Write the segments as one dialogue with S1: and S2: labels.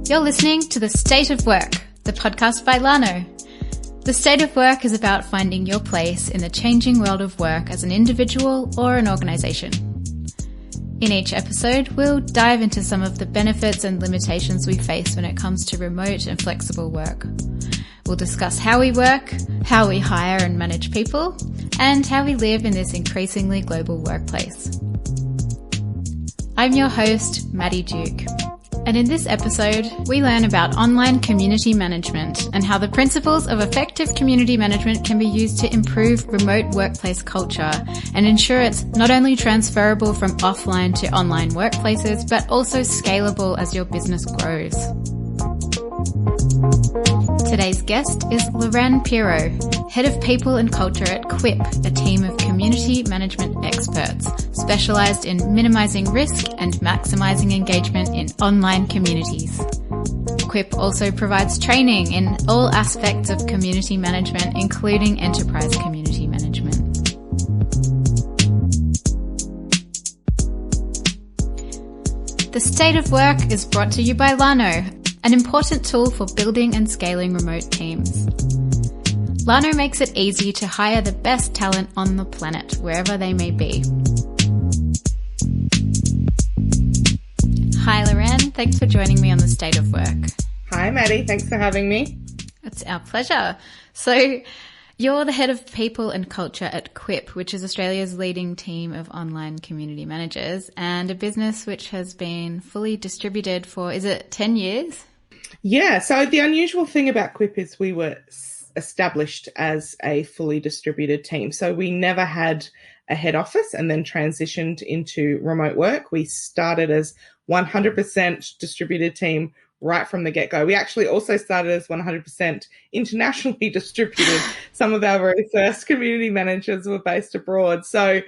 S1: You're listening to The State of Work, the podcast by Lano. The State of Work is about finding your place in the changing world of work as an individual or an organisation. In each episode, we'll dive into some of the benefits and limitations we face when it comes to remote and flexible work. We'll discuss how we work, how we hire and manage people, and how we live in this increasingly global workplace. I'm your host, Maddie Duke, and in this episode, we learn about online community management and how the principles of effective community management can be used to improve remote workplace culture and ensure it's not only transferable from offline to online workplaces, but also scalable as your business grows. Today's guest is Lorraine Pirot, Head of People and Culture at Quip, a team of community management experts specialised in minimising risk and maximising engagement in online communities. Quip also provides training in all aspects of community management, including enterprise community management. The State of Work is brought to you by Lano, an important tool for building and scaling remote teams. Lano makes it easy to hire the best talent on the planet, wherever they may be. Hi, Lorraine. Thanks for joining me on The State of Work.
S2: Hi, Maddie. Thanks for having me.
S1: It's our pleasure. So, you're the Head of People and Culture at Quip, which is Australia's leading team of online community managers and a business which has been fully distributed for, is it 10 years?
S2: Yeah, so the unusual thing about Quip is we were established as a fully distributed team. So we never had a head office and then transitioned into remote work. We started as 100% distributed team right from the get-go. We actually also started as 100% internationally distributed. Some of our very first community managers were based abroad. So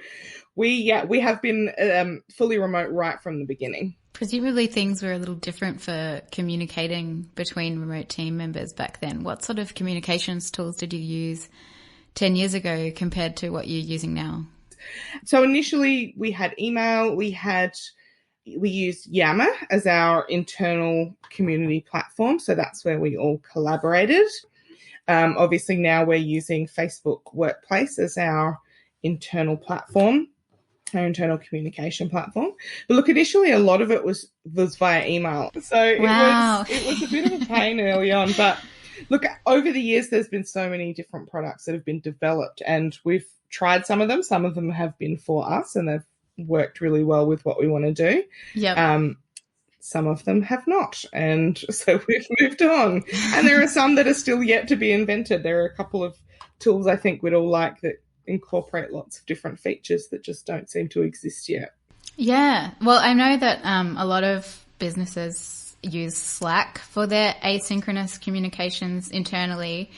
S2: we have been fully remote right from the beginning.
S1: Presumably things were a little different for communicating between remote team members back then. What sort of communications tools did you use 10 years ago compared to what you're using now?
S2: So initially we had email, we used Yammer as our internal community platform. So that's where we all collaborated. Obviously now we're using Facebook Workplace as our internal platform, our internal communication platform. But look, initially a lot of it was via email. So
S1: wow.
S2: it was a bit of a pain early on. But look, over the years, there's been so many different products that have been developed and we've tried some of them. Some of them have been for us and they've worked really well with what we want to do.
S1: Yep.
S2: Some of them have not. And so we've moved on. And there are some that are still yet to be invented. There are a couple of tools I think we'd all like that incorporate lots of different features that just don't seem to exist yet.
S1: Yeah. Well, I know that a lot of businesses use Slack for their asynchronous communications internally.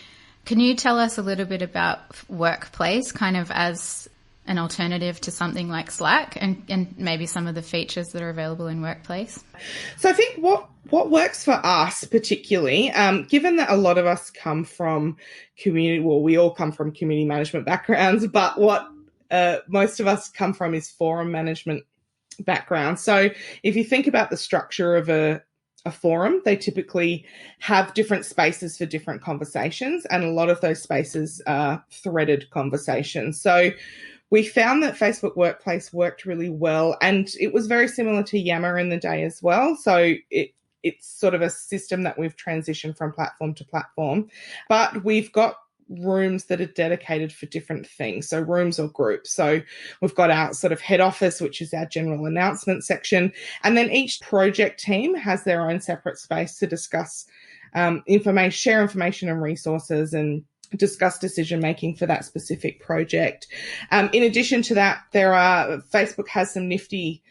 S1: Can you tell us a little bit about Workplace kind of as an alternative to something like Slack and maybe some of the features that are available in Workplace?
S2: So I think what works for us particularly, given that a lot of us come from we all come from community management backgrounds, but what most of us come from is forum management background. So if you think about the structure of a forum, they typically have different spaces for different conversations, and a lot of those spaces are threaded conversations. So we found that Facebook Workplace worked really well, and it was very similar to Yammer in the day as well. So it's sort of a system that we've transitioned from platform to platform, but we've got rooms that are dedicated for different things. So rooms or groups. So we've got our sort of head office, which is our general announcement section. And then each project team has their own separate space to discuss information, share information and resources and discuss decision-making for that specific project. In addition to that, Facebook has some nifty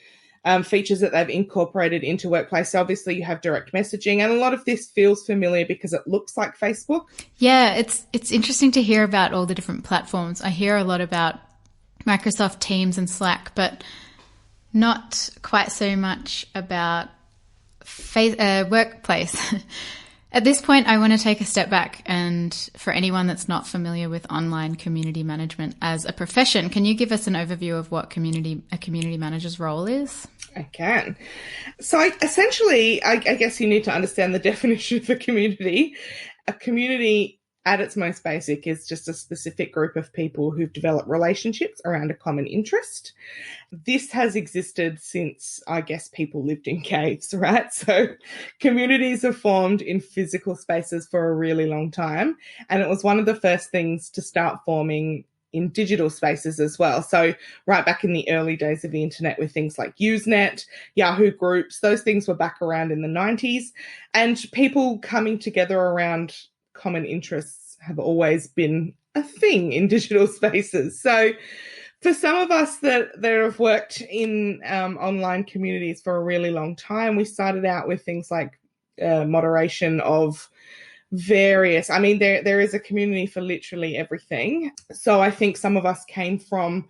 S2: features that they've incorporated into Workplace. So obviously you have direct messaging, and a lot of this feels familiar because it looks like Facebook.
S1: Yeah, it's interesting to hear about all the different platforms. I hear a lot about Microsoft Teams and Slack, but not quite so much about Workplace. At this point, I want to take a step back, and for anyone that's not familiar with online community management as a profession, can you give us an overview of what a community manager's role is?
S2: I can. So essentially, I guess you need to understand the definition of a community. A community at its most basic is just a specific group of people who've developed relationships around a common interest. This has existed since, I guess, people lived in caves, right? So communities have formed in physical spaces for a really long time. And it was one of the first things to start forming in digital spaces as well. So right back in the early days of the internet with things like Usenet, Yahoo groups, those things were back around in the 90s. And people coming together around common interests have always been a thing in digital spaces. So for some of us that have worked in online communities for a really long time, we started out with things like moderation of various, there is a community for literally everything. So I think some of us came from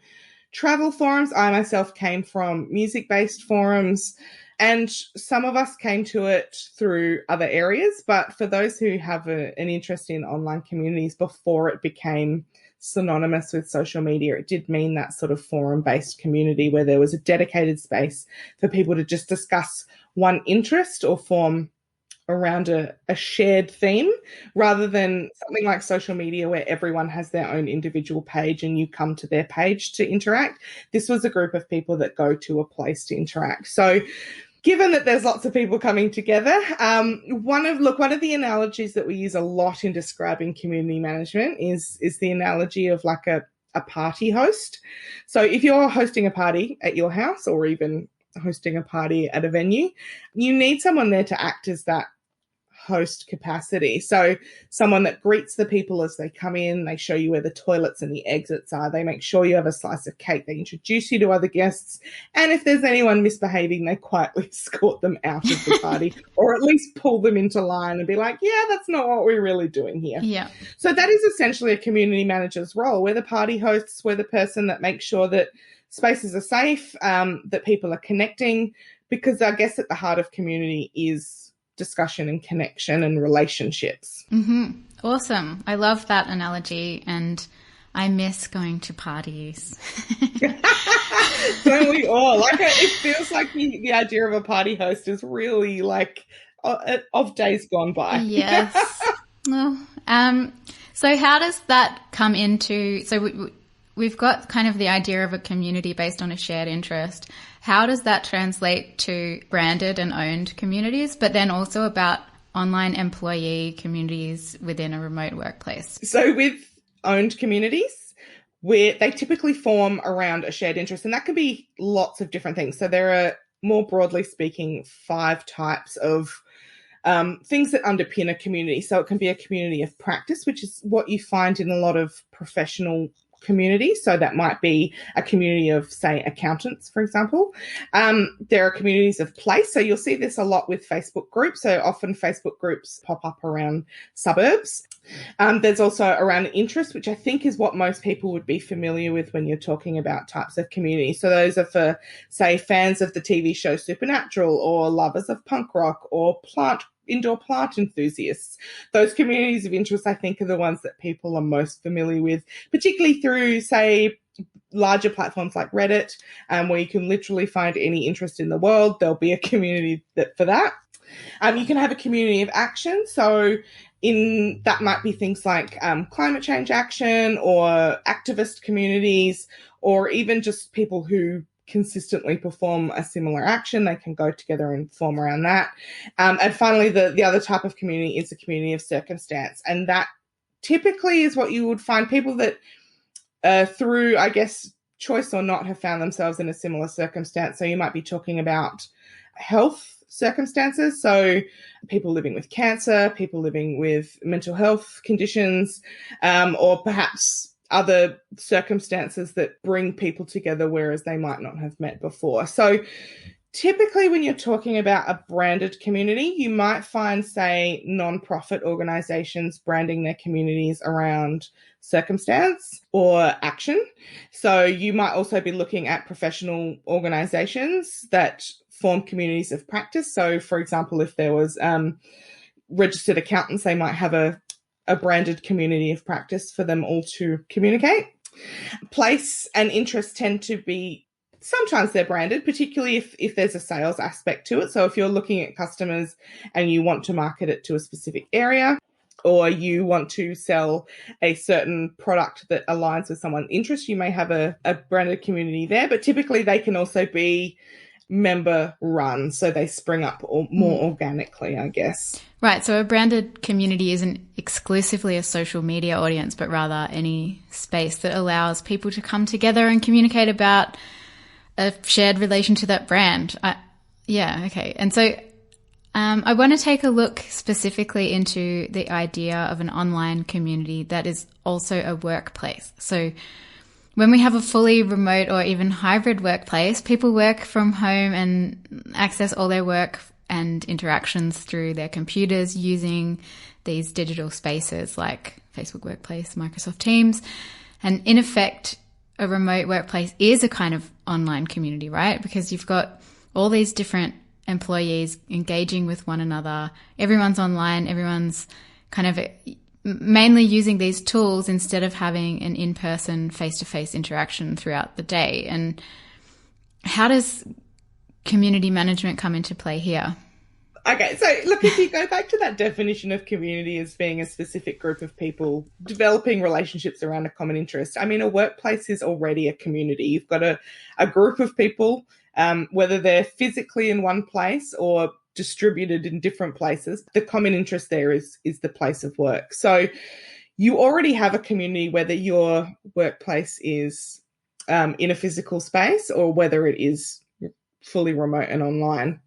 S2: travel forums. I myself came from music-based forums, and some of us came to it through other areas. But for those who have an interest in online communities before it became synonymous with social media, it did mean that sort of forum-based community where there was a dedicated space for people to just discuss one interest or form around a shared theme, rather than something like social media where everyone has their own individual page and you come to their page to interact. This was a group of people that go to a place to interact. So given that there's lots of people coming together, one of the analogies that we use a lot in describing community management is the analogy of like a party host. So if you're hosting a party at your house or even hosting a party at a venue, you need someone there to act as that host capacity. So someone that greets the people as they come in, they show you where the toilets and the exits are, they make sure you have a slice of cake, they introduce you to other guests, and if there's anyone misbehaving, they quietly escort them out of the party or at least pull them into line and be like, yeah, that's not what we're really doing here.
S1: Yeah.
S2: So that is essentially a community manager's role. We're the party hosts, we're the person that makes sure that spaces are safe, that people are connecting, because I guess at the heart of community is discussion and connection and relationships.
S1: Mm-hmm. Awesome. I love that analogy, and I miss going to parties.
S2: Don't we all? It feels like the idea of a party host is really like of days gone by.
S1: Yes. Well, so how does that come into, we've got kind of the idea of a community based on a shared interest. How does that translate to branded and owned communities, but then also about online employee communities within a remote workplace?
S2: So with owned communities, they typically form around a shared interest, and that can be lots of different things. So there are, more broadly speaking, 5 types of things that underpin a community. So it can be a community of practice, which is what you find in a lot of professional community. So that might be a community of, say, accountants, for example. There are communities of place. So you'll see this a lot with Facebook groups. So often Facebook groups pop up around suburbs. There's also around interest, which I think is what most people would be familiar with when you're talking about types of community. So those are for, say, fans of the TV show Supernatural, or lovers of punk rock, or indoor plant enthusiasts. Those communities of interest, I think, are the ones that people are most familiar with, particularly through, say, larger platforms like Reddit, where you can literally find any interest in the world. There'll be a community for that. You can have a community of action. So that might be things like climate change action, or activist communities, or even just people who consistently perform a similar action. They can go together and form around that. And finally, the other type of community is a community of circumstance. And that typically is what you would find people that through, I guess, choice or not, have found themselves in a similar circumstance. So you might be talking about health circumstances. So people living with cancer, people living with mental health conditions, or perhaps other circumstances that bring people together, whereas they might not have met before. So typically when you're talking about a branded community, you might find, say, non-profit organizations branding their communities around circumstance or action. So you might also be looking at professional organizations that form communities of practice. So, for example, if there was registered accountants, they might have a branded community of practice for them all to communicate. Place and interest tend to be, sometimes they're branded, particularly if there's a sales aspect to it. So if you're looking at customers and you want to market it to a specific area, or you want to sell a certain product that aligns with someone's interest, you may have a branded community there, but typically they can also be member run, so they spring up more organically, I guess.
S1: Right, so a branded community isn't exclusively a social media audience, but rather any space that allows people to come together and communicate about a shared relation to that brand. Okay. And so I want to take a look specifically into the idea of an online community that is also a workplace. So when we have a fully remote or even hybrid workplace, people work from home and access all their work and interactions through their computers using these digital spaces like Facebook Workplace, Microsoft Teams. And in effect, a remote workplace is a kind of online community, right? Because you've got all these different employees engaging with one another. Everyone's online. Everyone's kind of mainly using these tools instead of having an in-person, face-to-face interaction throughout the day. And how does community management come into play here?
S2: Okay, so look, if you go back to that definition of community as being a specific group of people developing relationships around a common interest, I mean, a workplace is already a community. You've got a group of people, whether they're physically in one place or distributed in different places. The common interest there is the place of work. So you already have a community, whether your workplace is in a physical space or whether it is fully remote and online.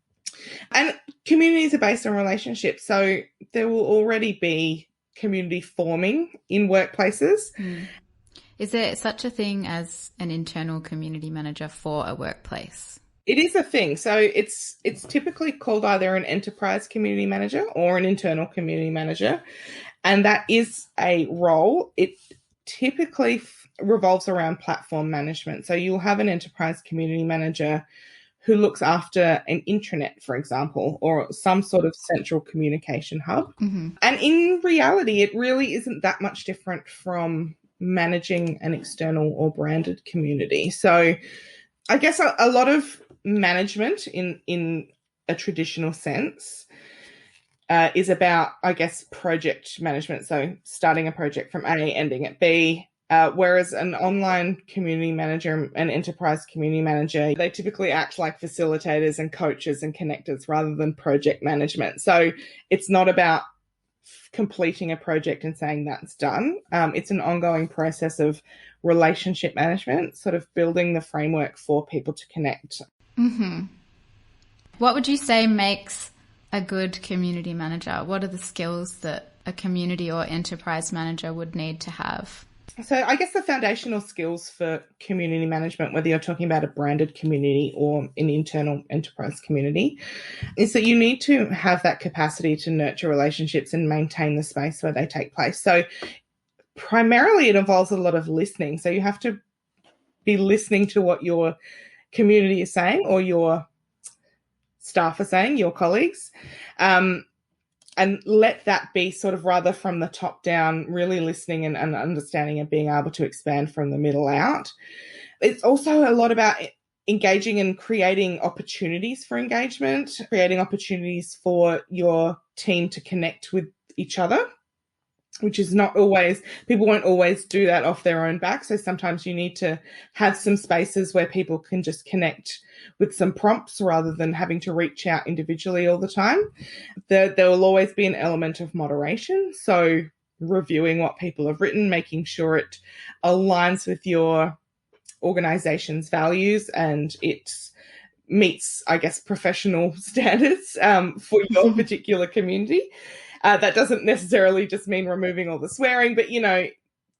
S2: And communities are based on relationships. So there will already be community forming in workplaces.
S1: Is there such a thing as an internal community manager for a workplace?
S2: It is a thing. So it's typically called either an enterprise community manager or an internal community manager. And that is a role. It typically revolves around platform management. So you'll have an enterprise community manager who looks after an intranet, for example, or some sort of central communication hub. Mm-hmm. And in reality, it really isn't that much different from managing an external or branded community. So I guess a lot of management in a traditional sense is about, I guess, project management. So starting a project from A, ending at B, whereas an online community manager and enterprise community manager, they typically act like facilitators and coaches and connectors rather than project management. So it's not about completing a project and saying that's done. It's an ongoing process of relationship management, sort of building the framework for people to connect.
S1: Mm-hmm. What would you say makes a good community manager? What are the skills that a community or enterprise manager would need to have?
S2: So I guess the foundational skills for community management, whether you're talking about a branded community or an internal enterprise community, is that you need to have that capacity to nurture relationships and maintain the space where they take place. So primarily it involves a lot of listening. So you have to be listening to what your community is saying or your staff are saying, your colleagues, and let that be sort of rather from the top down, really listening and understanding and being able to expand from the middle out. It's also a lot about engaging and creating opportunities for engagement, creating opportunities for your team to connect with each other, which is not always, people won't always do that off their own back. So sometimes you need to have some spaces where people can just connect with some prompts rather than having to reach out individually all the time. There will always be an element of moderation. So reviewing what people have written, making sure it aligns with your organization's values and it meets, I guess, professional standards for your particular community. That doesn't necessarily just mean removing all the swearing, but, you know,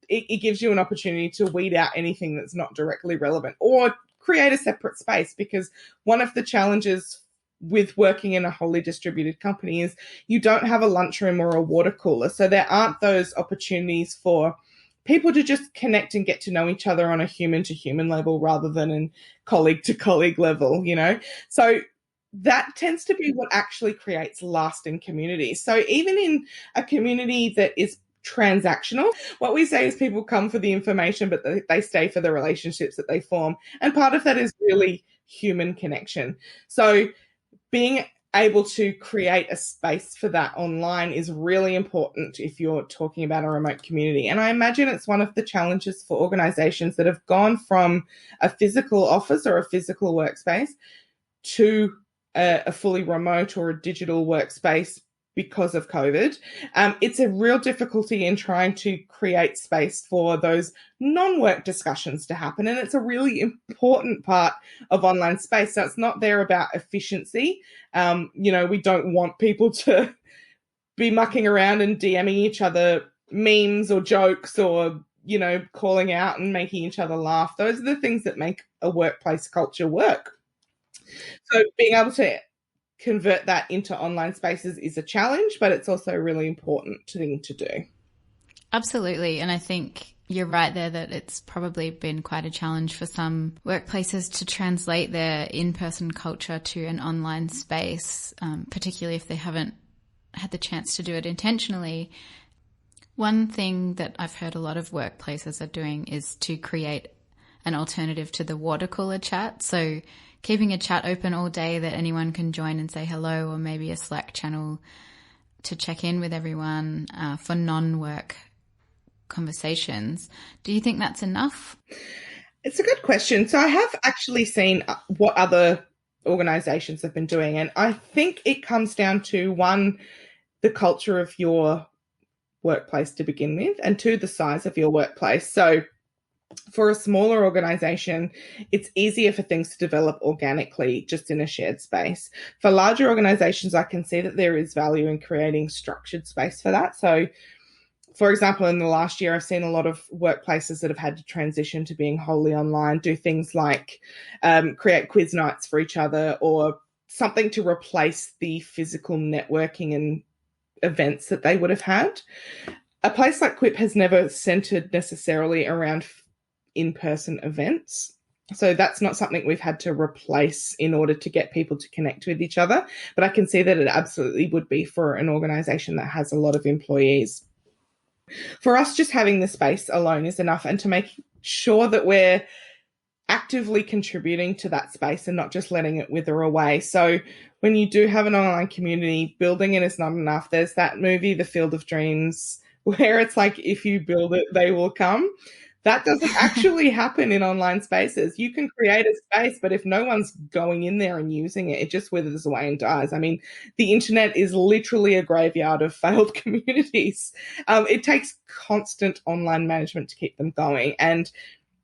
S2: it gives you an opportunity to weed out anything that's not directly relevant or create a separate space, because one of the challenges with working in a wholly distributed company is you don't have a lunchroom or a water cooler. So there aren't those opportunities for people to just connect and get to know each other on a human to human level rather than in colleague to colleague level, you know. So that tends to be what actually creates lasting community. So even in a community that is transactional, what we say is people come for the information, but they stay for the relationships that they form. And part of that is really human connection. So being able to create a space for that online is really important if you're talking about a remote community. And I imagine it's one of the challenges for organizations that have gone from a physical office or a physical workspace to a fully remote or a digital workspace because of COVID. It's a real difficulty in trying to create space for those non-work discussions to happen. And it's a really important part of online space. So it's not there about efficiency. We don't want people to be mucking around and DMing each other memes or jokes or, calling out and making each other laugh. Those are the things that make a workplace culture work. So being able to convert that into online spaces is a challenge, but it's also a really important thing to do.
S1: Absolutely. And I think you're right there that it's probably been quite a challenge for some workplaces to translate their in-person culture to an online space, particularly if they haven't had the chance to do it intentionally. One thing that I've heard a lot of workplaces are doing is to create an alternative to the watercooler chat. So keeping a chat open all day that anyone can join and say hello, or maybe a Slack channel to check in with everyone for non-work conversations. Do you think that's enough?
S2: It's a good question. So I have actually seen what other organizations have been doing, and I think it comes down to, one, the culture of your workplace to begin with, and two, the size of your workplace. So for a smaller organization, it's easier for things to develop organically just in a shared space. For larger organizations, I can see that there is value in creating structured space for that. So, for example, in the last year, I've seen a lot of workplaces that have had to transition to being wholly online, do things like create quiz nights for each other or something to replace the physical networking and events that they would have had. A place like Quip has never centered necessarily around in-person events. So that's not something we've had to replace in order to get people to connect with each other. But I can see that it absolutely would be for an organization that has a lot of employees. For us, just having the space alone is enough, and to make sure that we're actively contributing to that space and not just letting it wither away. So when you do have an online community, building it is not enough. There's that movie, The Field of Dreams, where it's like, if you build it, they will come. That doesn't actually happen in online spaces. You can create a space, but if no one's going in there and using it, it just withers away and dies. I mean, the internet is literally a graveyard of failed communities. It takes constant online management to keep them going. And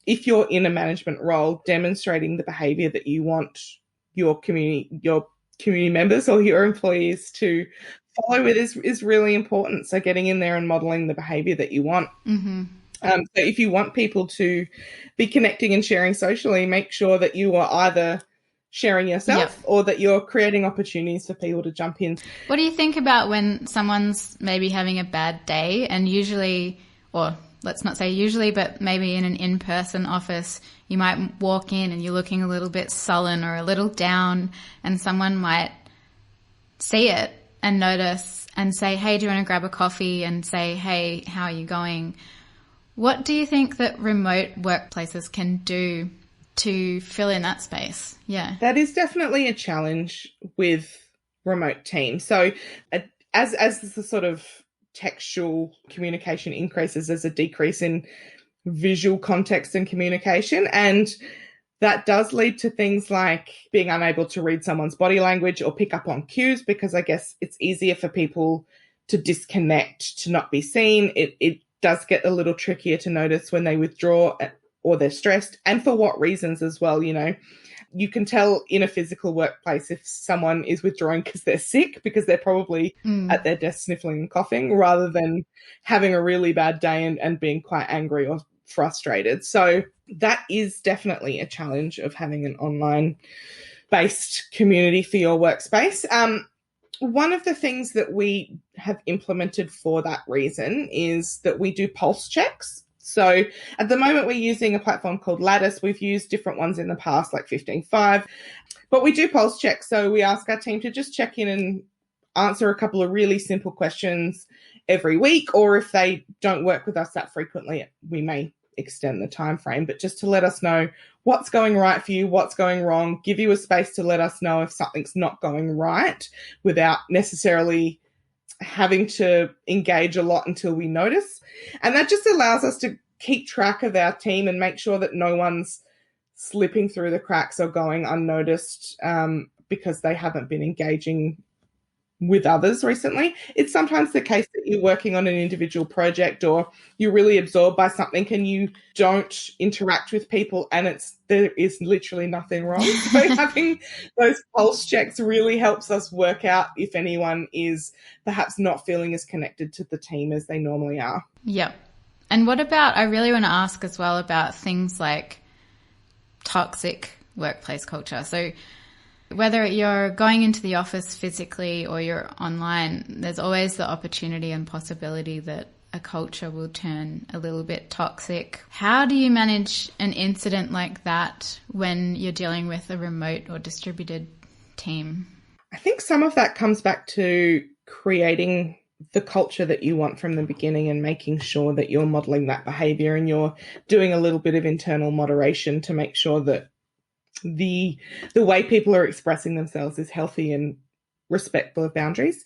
S2: if you're in a management role, demonstrating the behavior that you want your community members or your employees to follow with is really important. So getting in there and modeling the behavior that you want.
S1: Mm-hmm.
S2: So if you want people to be connecting and sharing socially, make sure that you are either sharing yourself or that you're creating opportunities for people to jump in.
S1: What do you think about when someone's maybe having a bad day, and usually, or let's not say usually, but maybe in an in-person office, you might walk in and you're looking a little bit sullen or a little down, and someone might see it and notice and say, hey, do you want to grab a coffee, and say, hey, how are you going? What do you think that remote workplaces can do to fill in that space? Yeah.
S2: That is definitely a challenge with remote teams. So as the sort of textual communication increases, there's a decrease in visual context and communication. And that does lead to things like being unable to read someone's body language or pick up on cues, because I guess it's easier for people to disconnect, to not be seen. It does get a little trickier to notice when they withdraw or they're stressed, and for what reasons as well. You can tell in a physical workplace if someone is withdrawing because they're sick, because they're probably at their desk sniffling and coughing, rather than having a really bad day and being quite angry or frustrated. So that is definitely a challenge of having an online based community for your workspace. One of the things that we have implemented for that reason is that we do pulse checks. So at the moment, we're using a platform called Lattice. We've used different ones in the past, like 15.5, but we do pulse check. So we ask our team to just check in and answer a couple of really simple questions every week, or if they don't work with us that frequently, we may extend the time frame, but just to let us know what's going right for you, what's going wrong, give you a space to let us know if something's not going right without necessarily having to engage a lot until we notice. And that just allows us to keep track of our team and make sure that no one's slipping through the cracks or going unnoticed because they haven't been engaging with others recently. It's sometimes the case that you're working on an individual project or you're really absorbed by something and you don't interact with people and there is literally nothing wrong. So having those pulse checks really helps us work out if anyone is perhaps not feeling as connected to the team as they normally are.
S1: Yep. And what about, I really want to ask as well about things like toxic workplace culture. So whether you're going into the office physically or you're online, there's always the opportunity and possibility that a culture will turn a little bit toxic. How do you manage an incident like that when you're dealing with a remote or distributed team?
S2: I think some of that comes back to creating the culture that you want from the beginning and making sure that you're modeling that behavior and you're doing a little bit of internal moderation to make sure that the way people are expressing themselves is healthy and respectful of boundaries.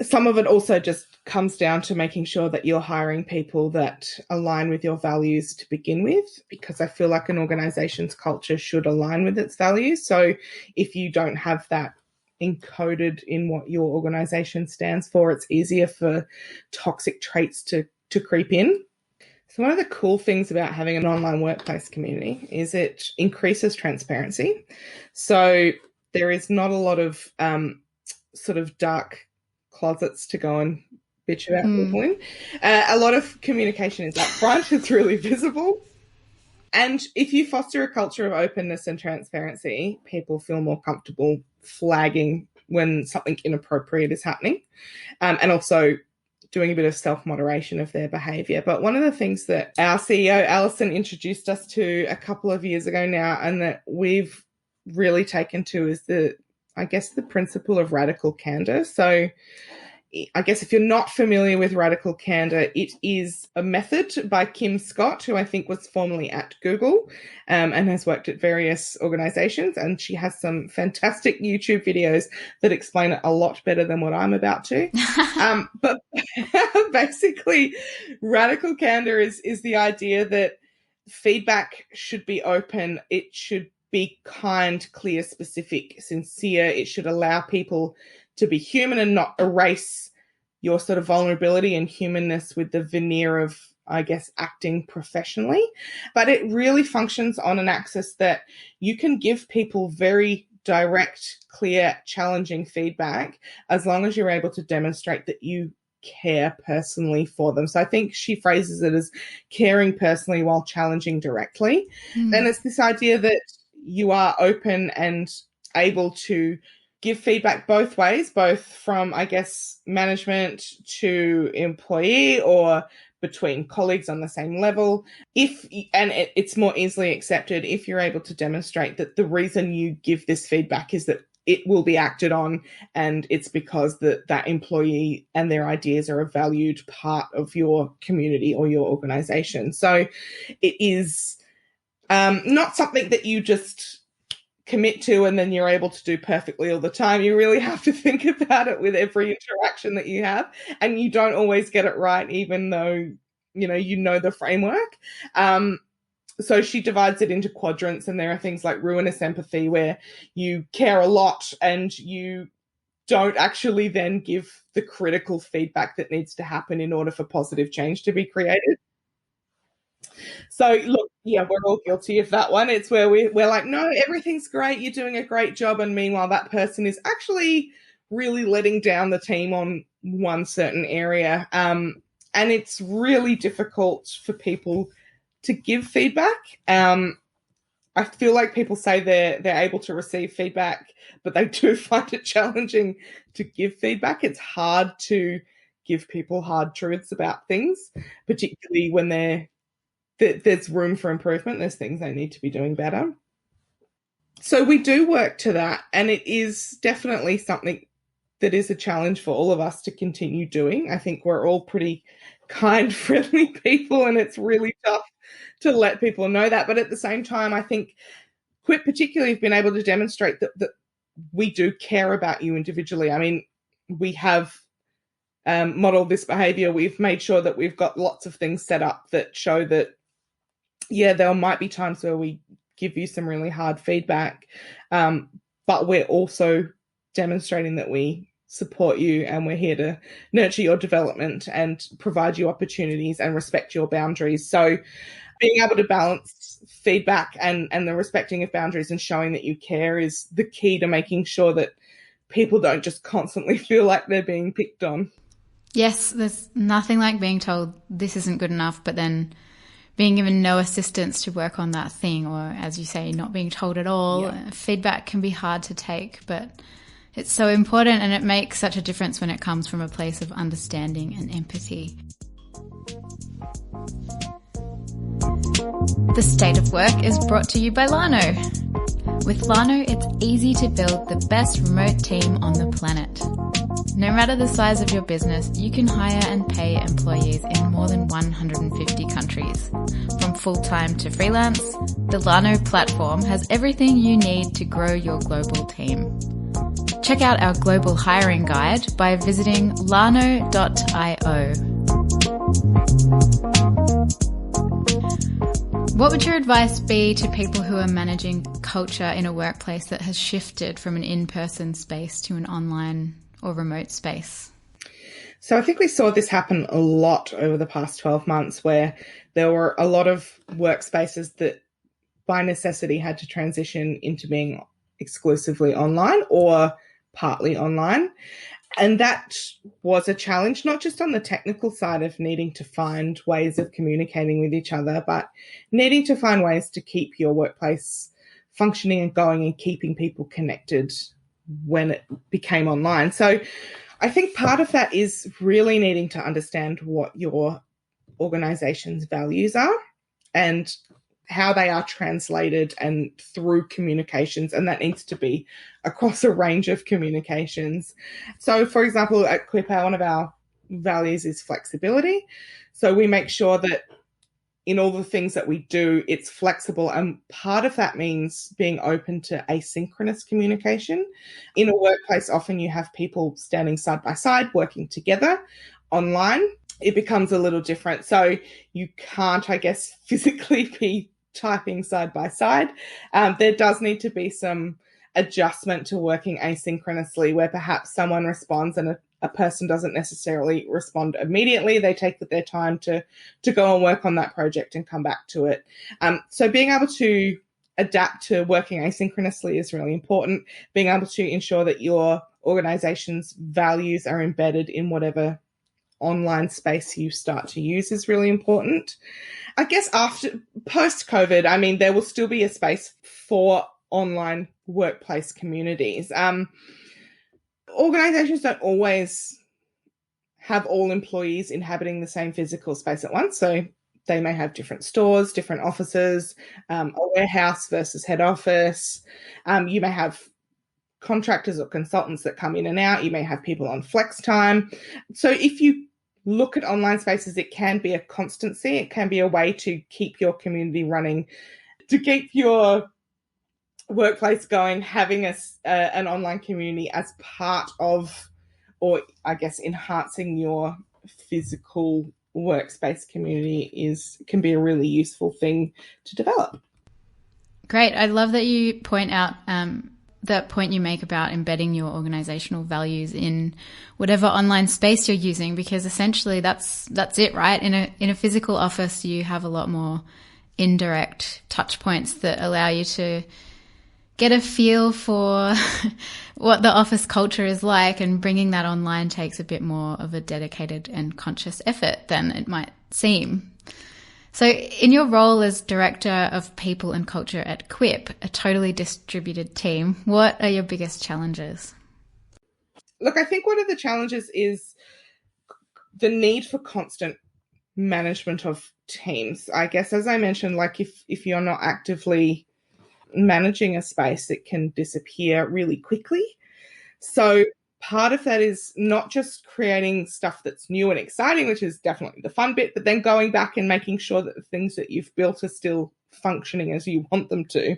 S2: Some of it also just comes down to making sure that you're hiring people that align with your values to begin with, because I feel like an organization's culture should align with its values. So if you don't have that encoded in what your organization stands for, it's easier for toxic traits to creep in. So one of the cool things about having an online workplace community is it increases transparency. So there is not a lot of sort of dark closets to go and bitch about people in. A lot of communication is upfront. It's really visible. And if you foster a culture of openness and transparency, people feel more comfortable flagging when something inappropriate is happening. And also doing a bit of self-moderation of their behaviour. But one of the things that our CEO, Alison, introduced us to a couple of years ago now and that we've really taken to is the principle of radical candor. So I guess if you're not familiar with radical candor, it is a method by Kim Scott, who I think was formerly at Google and has worked at various organizations. And she has some fantastic YouTube videos that explain it a lot better than what I'm about to. But basically, radical candor is the idea that feedback should be open. It should be kind, clear, specific, sincere. It should allow people to be human and not erase your sort of vulnerability and humanness with the veneer of, I guess, acting professionally. But it really functions on an axis that you can give people very direct, clear, challenging feedback as long as you're able to demonstrate that you care personally for them. So I think she phrases it as caring personally while challenging directly. Then it's this idea that you are open and able to give feedback both ways, both from, I guess, management to employee or between colleagues on the same level. It's more easily accepted if you're able to demonstrate that the reason you give this feedback is that it will be acted on and it's because that employee and their ideas are a valued part of your community or your organization. So it is not something that you just commit to and then you're able to do perfectly all the time. You really have to think about it with every interaction that you have, and you don't always get it right, even though you know the framework. So she divides it into quadrants, and there are things like ruinous empathy, where you care a lot and you don't actually then give the critical feedback that needs to happen in order for positive change to be created. So look, yeah, we're all guilty of that one. It's where we're like, no, everything's great, you're doing a great job, and meanwhile that person is actually really letting down the team on one certain area. And it's really difficult for people to give feedback. I feel like people say they're able to receive feedback, but they do find it challenging to give feedback. It's hard to give people hard truths about things, particularly when they're there's room for improvement. There's things they need to be doing better. So we do work to that, and it is definitely something that is a challenge for all of us to continue doing. I think we're all pretty kind, friendly people, and it's really tough to let people know that. But at the same time, I think Quip particularly have been able to demonstrate that we do care about you individually. I mean, we have modeled this behavior. We've made sure that we've got lots of things set up that show that, yeah, there might be times where we give you some really hard feedback, but we're also demonstrating that we support you and we're here to nurture your development and provide you opportunities and respect your boundaries. So being able to balance feedback and the respecting of boundaries and showing that you care is the key to making sure that people don't just constantly feel like they're being picked on.
S1: Yes, there's nothing like being told this isn't good enough, but then being given no assistance to work on that thing, or as you say, not being told at all. Yeah. Feedback can be hard to take, but it's so important, and it makes such a difference when it comes from a place of understanding and empathy. The State of Work is brought to you by Lano. With Lano, it's easy to build the best remote team on the planet. No matter the size of your business, you can hire and pay employees in more than 150 countries. From full-time to freelance, the Lano platform has everything you need to grow your global team. Check out our global hiring guide by visiting lano.io. What would your advice be to people who are managing culture in a workplace that has shifted from an in-person space to an online or remote space?
S2: So I think we saw this happen a lot over the past 12 months, where there were a lot of workspaces that by necessity had to transition into being exclusively online or partly online. And that was a challenge, not just on the technical side of needing to find ways of communicating with each other, but needing to find ways to keep your workplace functioning and going and keeping people connected when it became online. So I think part of that is really needing to understand what your organization's values are and how they are translated and through communications, and that needs to be across a range of communications. So, for example, at Quip, one of our values is flexibility. So we make sure that in all the things that we do, it's flexible, and part of that means being open to asynchronous communication. In a workplace, often you have people standing side by side, working together. Online, it becomes a little different. So you can't, I guess, physically be typing side by side. There does need to be some adjustment to working asynchronously, where perhaps someone responds and a person doesn't necessarily respond immediately. They take their time to go and work on that project and come back to it. So being able to adapt to working asynchronously is really important. Being able to ensure that your organization's values are embedded in whatever online space you start to use is really important. I guess post-COVID, I mean, there will still be a space for online workplace communities. Organizations don't always have all employees inhabiting the same physical space at once. So they may have different stores, different offices, a warehouse versus head office. You may have contractors or consultants that come in and out. You may have people on flex time. So if you look at online spaces, it can be a constancy. It can be a way to keep your community running, to keep your workplace going. Having an online community as part of, or I guess enhancing your physical workspace community can be a really useful thing to develop.
S1: Great. I love that you point out that point you make about embedding your organizational values in whatever online space you're using, because essentially that's it, right? In a physical office, you have a lot more indirect touch points that allow you to get a feel for what the office culture is like, and bringing that online takes a bit more of a dedicated and conscious effort than it might seem. So in your role as Director of People and Culture at Quip, a totally distributed team, what are your biggest challenges?
S2: Look, I think one of the challenges is the need for constant management of teams. I guess, as I mentioned, like if you're not actively managing a space, it can disappear really quickly. So part of that is not just creating stuff that's new and exciting, which is definitely the fun bit, but then going back and making sure that the things that you've built are still functioning as you want them to,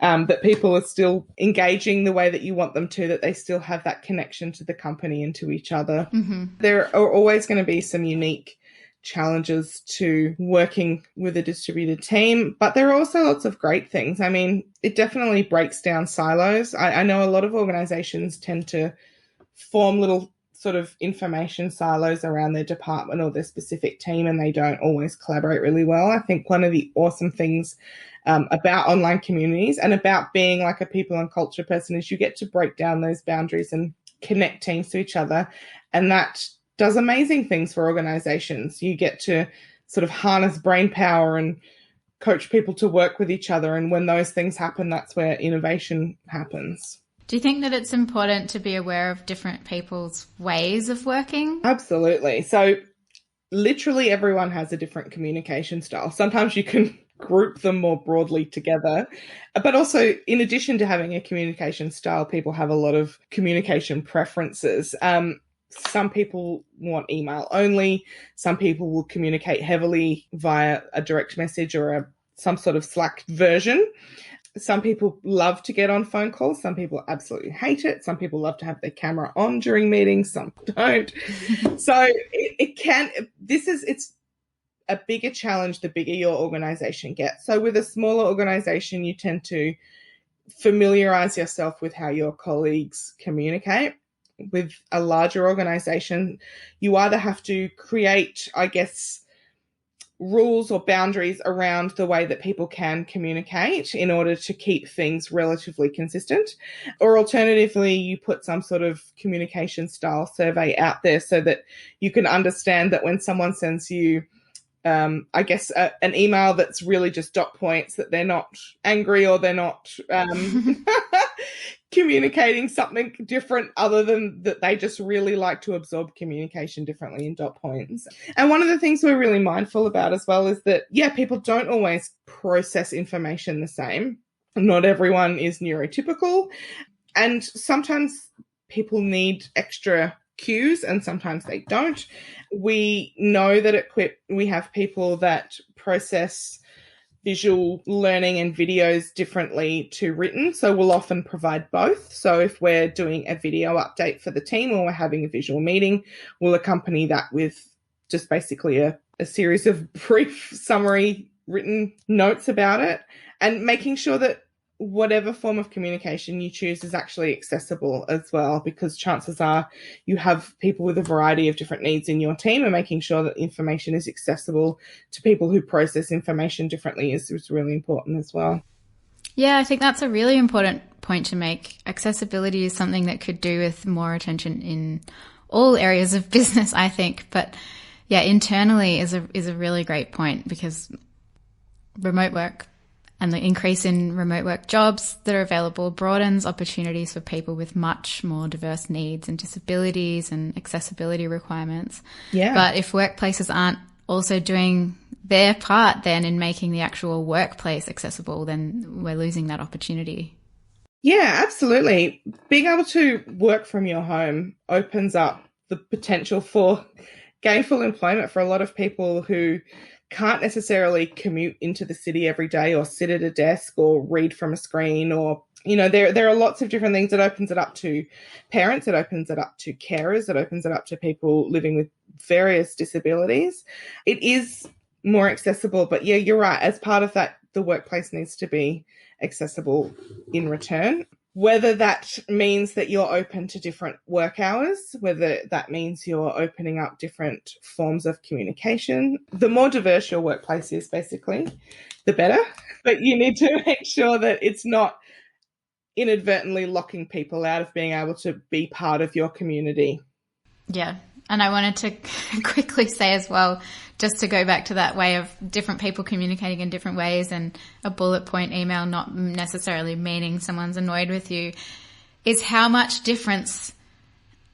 S2: that people are still engaging the way that you want them to, that they still have that connection to the company and to each other. Mm-hmm. There are always going to be some unique challenges to working with a distributed team, but there are also lots of great things. I mean, it definitely breaks down silos. I know a lot of organizations tend to form little sort of information silos around their department or their specific team, and they don't always collaborate really well. I think one of the awesome things about online communities and about being like a people and culture person is you get to break down those boundaries and connect teams to each other, and that does amazing things for organizations. You get to sort of harness brain power and coach people to work with each other. And when those things happen, that's where innovation happens.
S1: Do you think that it's important to be aware of different people's ways of working?
S2: Absolutely. So literally everyone has a different communication style. Sometimes you can group them more broadly together. But also, in addition to having a communication style, people have a lot of communication preferences. Some people want email only. Some people will communicate heavily via a direct message or some sort of Slack version. Some people love to get on phone calls. Some people absolutely hate it. Some people love to have their camera on during meetings. Some don't. So it's a bigger challenge the bigger your organization gets. So with a smaller organization, you tend to familiarize yourself with how your colleagues communicate. With a larger organization, you either have to create, I guess, rules or boundaries around the way that people can communicate in order to keep things relatively consistent, or alternatively, you put some sort of communication style survey out there so that you can understand that when someone sends you an email that's really just dot points, that they're not angry or they're not communicating something different other than that they just really like to absorb communication differently in dot points. And one of the things we're really mindful about as well is that, people don't always process information the same. Not everyone is neurotypical. And sometimes people need extra cues and sometimes they don't. We know that at Quip we have people that process visual learning and videos differently to written, so we'll often provide both. So if we're doing a video update for the team or we're having a visual meeting, we'll accompany that with just basically a series of brief summary written notes about it, and making sure that whatever form of communication you choose is actually accessible as well, because chances are you have people with a variety of different needs in your team, and making sure that information is accessible to people who process information differently is really important as well.
S1: Yeah, I think that's a really important point to make. Accessibility is something that could do with more attention in all areas of business, I think. But yeah, internally is a really great point, because remote work and the increase in remote work jobs that are available broadens opportunities for people with much more diverse needs and disabilities and accessibility requirements. Yeah. But if workplaces aren't also doing their part then in making the actual workplace accessible, then we're losing that opportunity.
S2: Yeah, absolutely. Being able to work from your home opens up the potential for gainful employment for a lot of people who can't necessarily commute into the city every day or sit at a desk or read from a screen, or, there are lots of different things. It opens it up to parents. It opens it up to carers. It opens it up to people living with various disabilities. It is more accessible, but yeah, you're right. As part of that, the workplace needs to be accessible in return. Whether that means that you're open to different work hours, whether that means you're opening up different forms of communication. The more diverse your workplace is, basically, the better. But you need to make sure that it's not inadvertently locking people out of being able to be part of your community.
S1: Yeah. And I wanted to quickly say as well, just to go back to that way of different people communicating in different ways, and a bullet point email not necessarily meaning someone's annoyed with you, is how much difference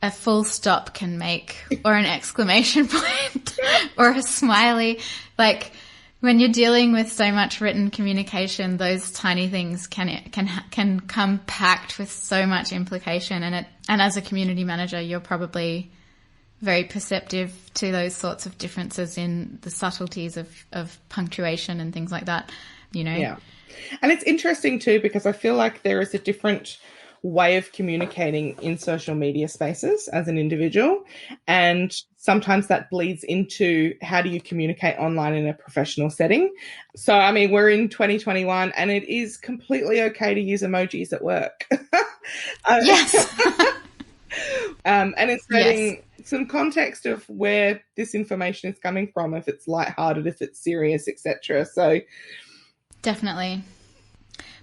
S1: a full stop can make, or an exclamation point or a smiley. Like when you're dealing with so much written communication, those tiny things can come packed with so much implication. And as a community manager, you're probably very perceptive to those sorts of differences in the subtleties of punctuation and things like that, you know?
S2: Yeah. And it's interesting too, because I feel like there is a different way of communicating in social media spaces as an individual. And sometimes that bleeds into how do you communicate online in a professional setting. So, I mean, we're in 2021 and it is completely okay to use emojis at work.
S1: Yes.
S2: And it's getting some context of where this information is coming from, if it's lighthearted, if it's serious, etc. So
S1: definitely.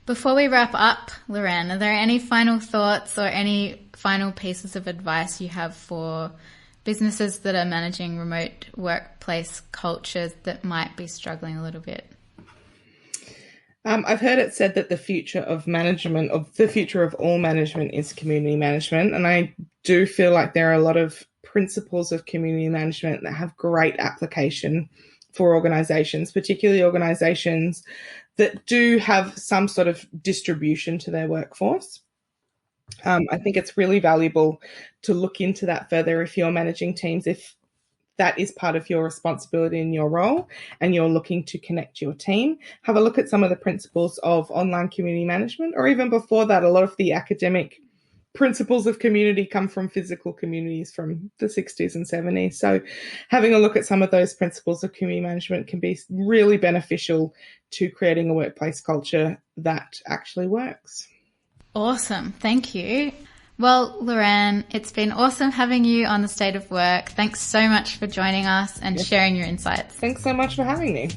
S1: Before we wrap up, Lorraine, are there any final thoughts or any final pieces of advice you have for businesses that are managing remote workplace cultures that might be struggling a little bit?
S2: I've heard it said that the future of all management is community management. And I do feel like there are a lot of principles of community management that have great application for organizations, particularly organizations that do have some sort of distribution to their workforce. I think it's really valuable to look into that further if you're managing teams, if that is part of your responsibility in your role and you're looking to connect your team. Have a look at some of the principles of online community management, or even before that, a lot of the academic principles of community come from physical communities from the 60s and 70s. So having a look at some of those principles of community management can be really beneficial to creating a workplace culture that actually works.
S1: Awesome. Thank you. Well, Lorraine, it's been awesome having you on The State of Work. Thanks so much for joining us and sharing your insights.
S2: Thanks so much for having me.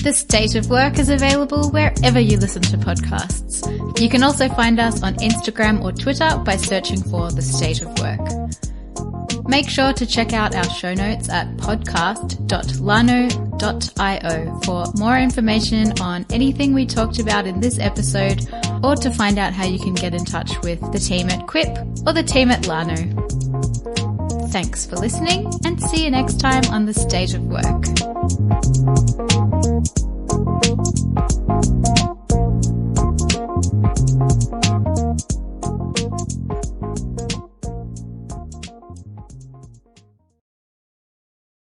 S1: The State of Work is available wherever you listen to podcasts. You can also find us on Instagram or Twitter by searching for The State of Work. Make sure to check out our show notes at podcast.lano.io for more information on anything we talked about in this episode, or to find out how you can get in touch with the team at Quip or the team at Lano. Thanks for listening, and see you next time on The State of Work.